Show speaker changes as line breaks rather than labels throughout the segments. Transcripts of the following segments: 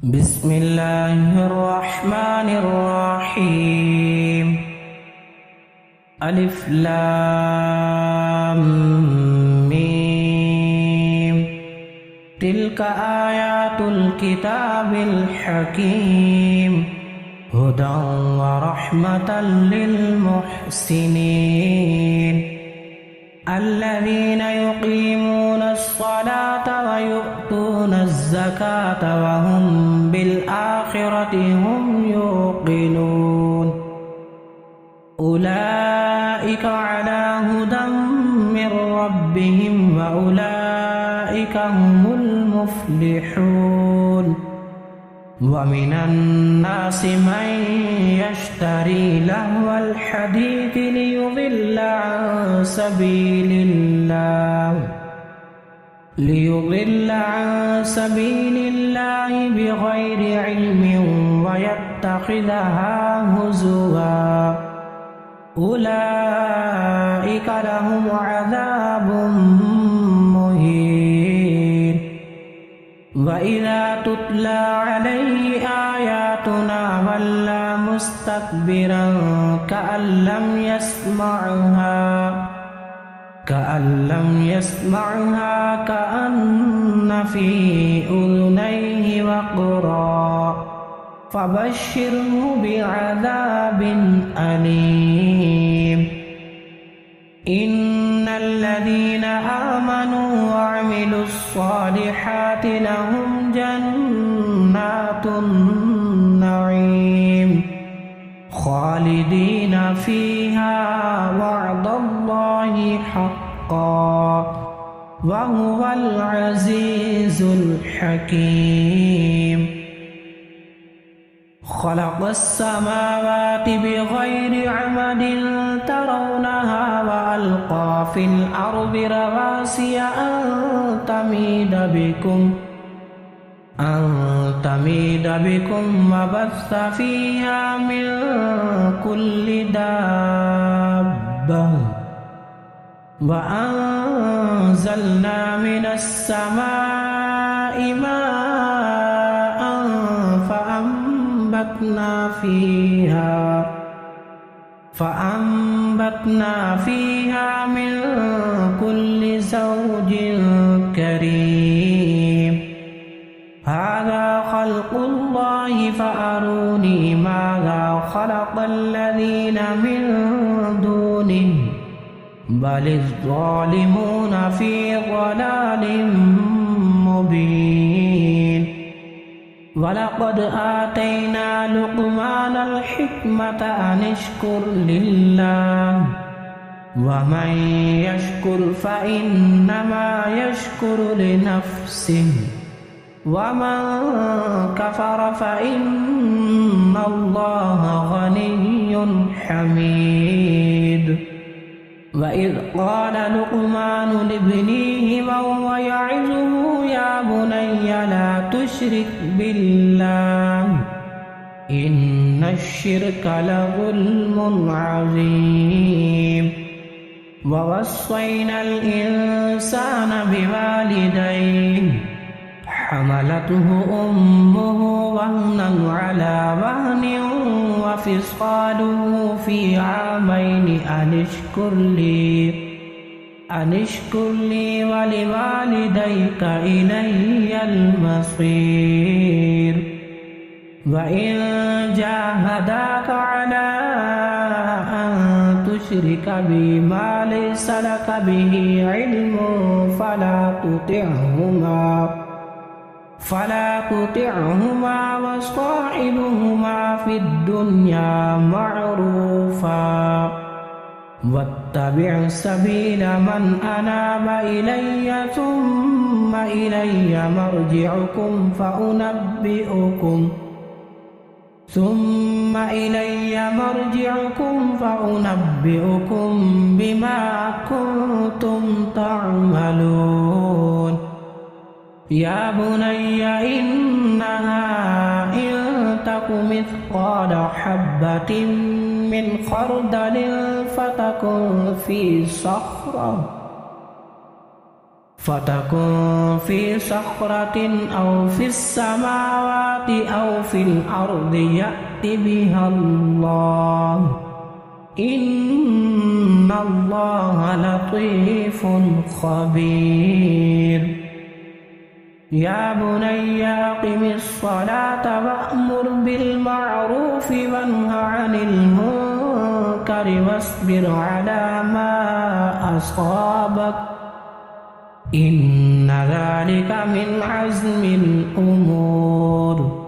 بسم الله الرحمن الرحيم ألف لام ميم تلك آيات الكتاب الحكيم هدى ورحمة للمحسنين الذين يقيمون الصلاة ويؤتون الزكاة وهم بالآخرة هم يوقنون أولئك على هدى من ربهم وأولئك هم المفلحون ومن الناس من يشتري لهو الحديث ليضل عن سبيل الله بغير علم ويتخذها هزوا أولئك لهم عذاب مهين وإذا تتلى عليه آياتنا ولى مستكبرا كأن لم يسمعها كأن في أذنيه وقرا فبشره بعذاب أليم إن الذين آمنوا وعملوا الصالحات لهم جنات النعيم خالدين فيها وعد الله حقا وهو العزيز الحكيم خلق السماوات بغير عمد ترونها وألقى في الأرض رواسي أن تميد بكم وبث فيها من كل دابة وأنزلنا من السماء ماء فأنبتنا فيها من كل زوج كريم هذا خلق الله فأروني ماذا خلق الذين من دونه بل الظالمون في ضلال مبين ولقد آتينا لقمان الحكمة أن اشكر لله ومن يشكر فإنما يشكر لنفسه ومن كفر فإن الله غني حميد وإذ قال لقمان لابنه وهو يعظه يا بني لا تشرك بالله إن الشرك لظلم عظيم ووصينا الإنسان بوالديه حملته أمه وهنا على وهن وفصاله في عامين أن اشكر لي ولوالديك إلي المصير وإن جاهداك على أن تشرك بي ما ليس لك به علم فلا تطعهما وصاحبهما في الدنيا معروفا واتبع سبيل من أناب إلي ثم إلي مرجعكم فأنبئكم بما كنتم تعملون يا بني إنها إن تك مثقال حبة من خردل فتكن في صخرة فتكن في صخرة أو في السماوات أو في الأرض يأت بها الله إن الله لطيف خبير يا بني أقم الصلاة وأمر بالمعروف وانه عن المنكر واصبر على ما أصابك إن ذلك من عزم الأمور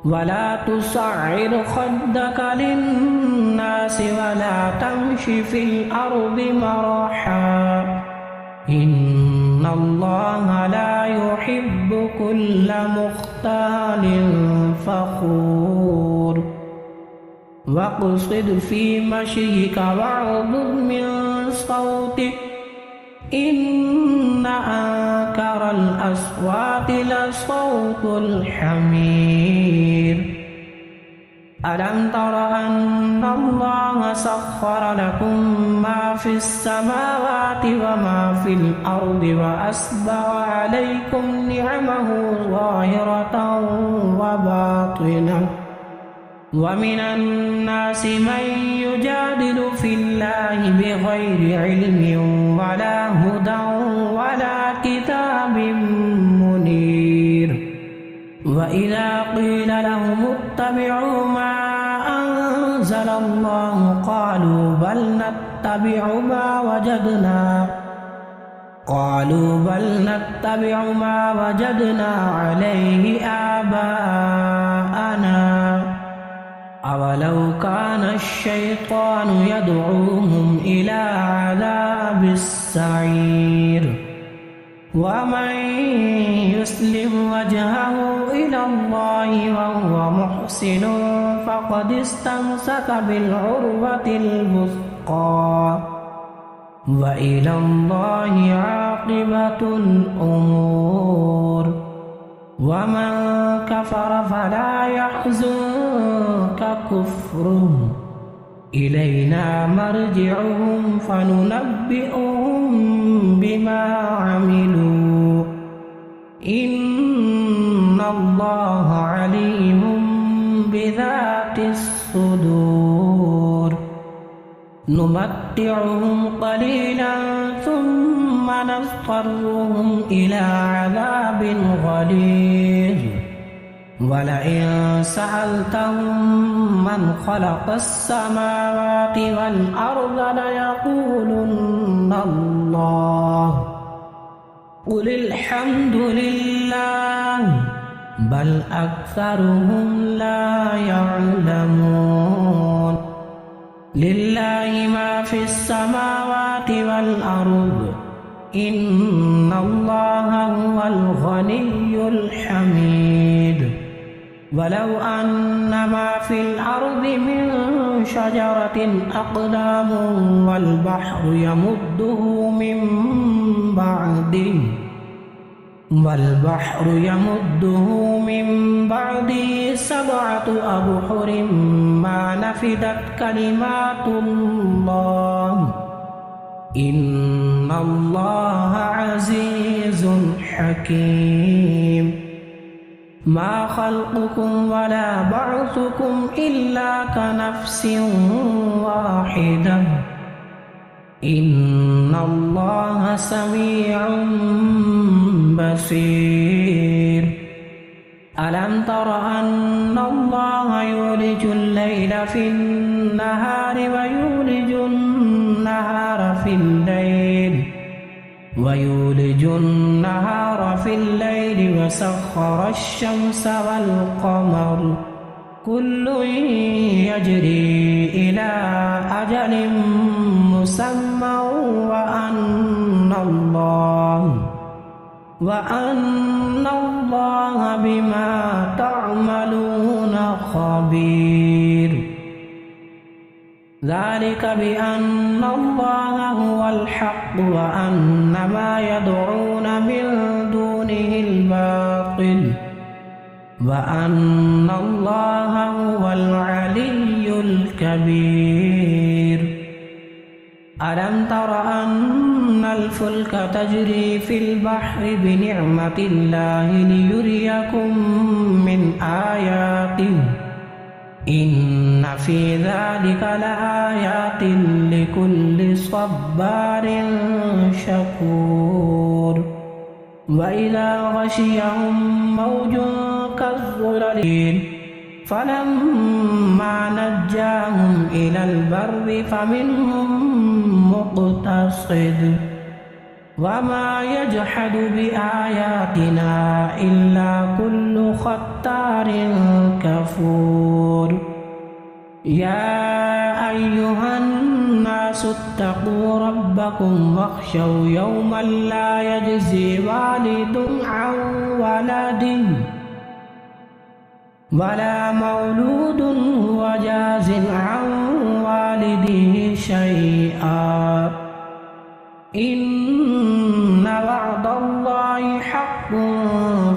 ولا تصعر خدك للناس ولا تمش في الأرض مرحا إن الله لا يحب كل مختال فخور واقصد في مشيك واغضض من صوتك إن أنكر الأصوات لصوت الحمير ألم تر أن الله سخر لكم ما في السماوات وما في الأرض وأسبغ عليكم نعمه ظاهرة وباطنة ومن الناس من يجادل في الله بغير علم ولا هدى ولا كتاب منير وإذا قيل لهم اتبعوا ما أنزل الله قالوا بل نتبع ما وجدنا عليه آباءنا أولو كان الشيطان يدعوهم إلى عذاب السعير ومن يسلم وجهه إلى الله وهو محسن فقد استمسك بالعروة الوثقى وإلى الله عاقبة الأمور ومن كفر فلا يحزنك كفره إلينا مرجعهم فننبئهم بما عملوا إن الله عليم بذات الصدور نمتعهم قليلا ثم نضطرهم إلى عذاب غليظ ولئن سألتهم من خلق السماوات والأرض ليقولن الله قل الحمد لله بل أكثرهم لا يعلمون لله ما في السماوات والأرض إن الله هو الغني الحميد ولو أن ما في الأرض من شجرة أقلام والبحر يمده من بعده 7 أبحر ما نفدت كلمات الله إن الله عزيز حكيم ما خلقكم ولا بعثكم إلا كنفس واحدة إن الله سميع بصير ألم تر أن الله يولج الليل في النهار ويولج النهار في الليل وسخر الشمس والقمر كل يجري إلى أجل مسمى وأن الله بما تعملون خبير ذلك بأن الله هو الحق وأن ما يدعون من دونه الباطل وأن الله هو العلي الكبير ألم تر أن الفلك تجري في البحر بنعمة الله ليريكم من آياته إن في ذلك لآيات لكل صبار شكور وإذا غشيهم موج كالظلل فلما نجاهم إلى البر فمنهم مقتصد وما يجحد بآياتنا إلا كل ختار كفور يا أيها الناس اتقوا ربكم واخشوا يوما لا يجزي والد عن ولده ولا مولود هو جاز عن والده شيئا إن وعد الله حق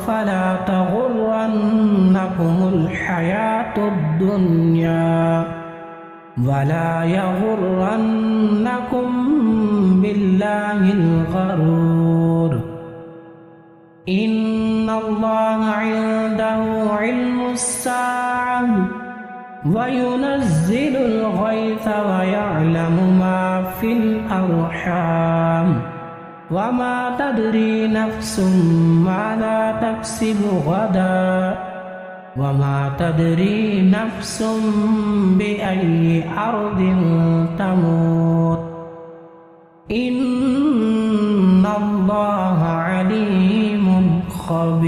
فلا تغرنكم الحياة الدنيا ولا يغرنكم بالله الغرور إن الله عنده علم الساعة وينزل الغيث ويعلم ما في الأرحام وما تدري نفس ماذا تكسب غدا وما تدري نفس بأي أرض تموت إن الله عليم خبير